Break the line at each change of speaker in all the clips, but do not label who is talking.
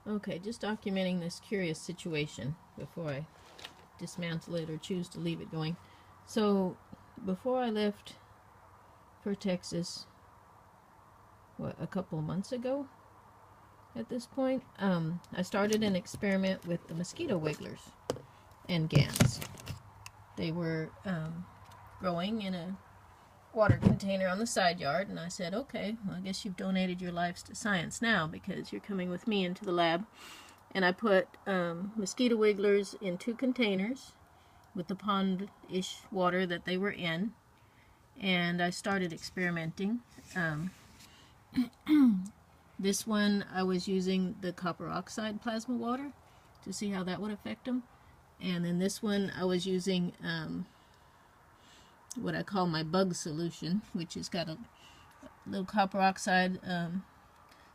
Okay, just documenting this curious situation before I dismantle it or choose to leave it going. So, before I left for Texas, a couple of months ago at this point, I started an experiment with the mosquito wigglers and gans. They were growing in a water container on the side yard, and I said, okay, well, I guess you've donated your lives to science now because you're coming with me into the lab. And I put mosquito wigglers in 2 containers with the pond-ish water that they were in, and I started experimenting. This one I was using the copper oxide plasma water to see how that would affect them, and then this one I was using what I call my bug solution, which has got a little copper oxide,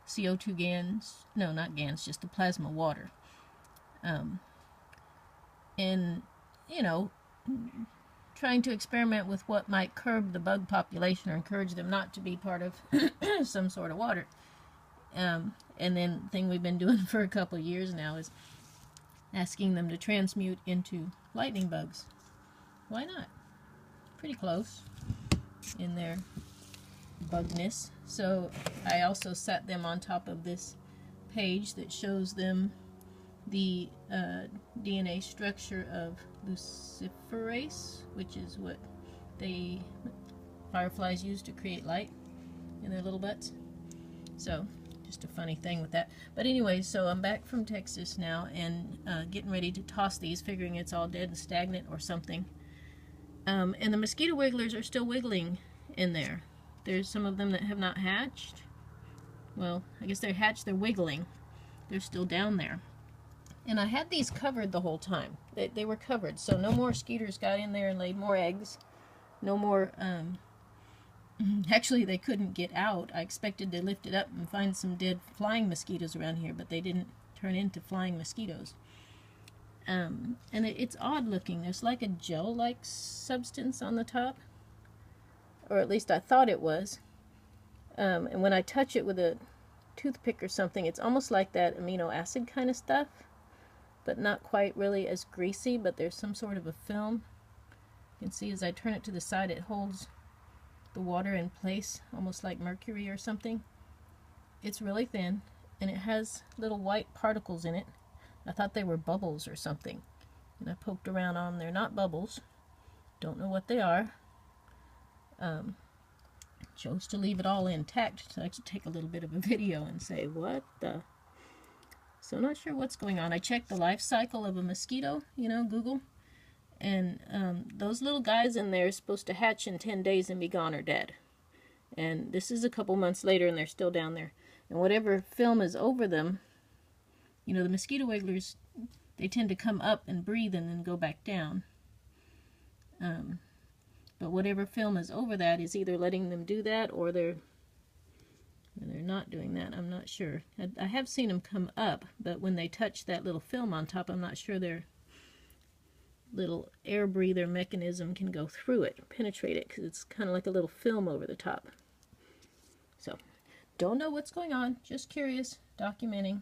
CO2 gans, no, not gans, just the plasma water, and you know, trying to experiment with what might curb the bug population or encourage them not to be part of some sort of water. And then the thing we've been doing for a couple of years now is asking them to transmute into lightning bugs. Why not? Pretty close in their bugness. So I also set them on top of this page that shows them the DNA structure of luciferase, which is what fireflies use to create light in their little butts. So just a funny thing with that. But anyway, so I'm back from Texas now and getting ready to toss these, figuring it's all dead and stagnant or something. And the mosquito wigglers are still wiggling in there. There's some of them that have not hatched. Well, I guess they're hatched, they're wiggling. They're still down there. And I had these covered the whole time. They were covered, so no more skeeters got in there and laid more eggs. No more, actually they couldn't get out. I expected to lift it up and find some dead flying mosquitoes around here, but they didn't turn into flying mosquitoes. And it's odd looking. There's like a gel-like substance on the top, or at least I thought it was. And when I touch it with a toothpick or something, it's almost like that amino acid kind of stuff, but not quite really as greasy, but there's some sort of a film. You can see as I turn it to the side, it holds the water in place, almost like mercury or something. It's really thin, and it has little white particles in it. I thought they were bubbles or something, and I poked around on them. They're not bubbles. Don't know what they are. Chose to leave it all intact so I could take a little bit of a video and say, what the? So I'm not sure what's going on. I checked the life cycle of a mosquito, you know, Google, and those little guys in there are supposed to hatch in 10 days and be gone or dead. And this is a couple months later and they're still down there. And whatever film is over them, you know, the mosquito wigglers, they tend to come up and breathe and then go back down. But whatever film is over that is either letting them do that or they're not doing that. I'm not sure. I have seen them come up, but when they touch that little film on top, I'm not sure their little air breather mechanism can go through it, penetrate it, because it's kind of like a little film over the top. So, don't know what's going on. Just curious, documenting.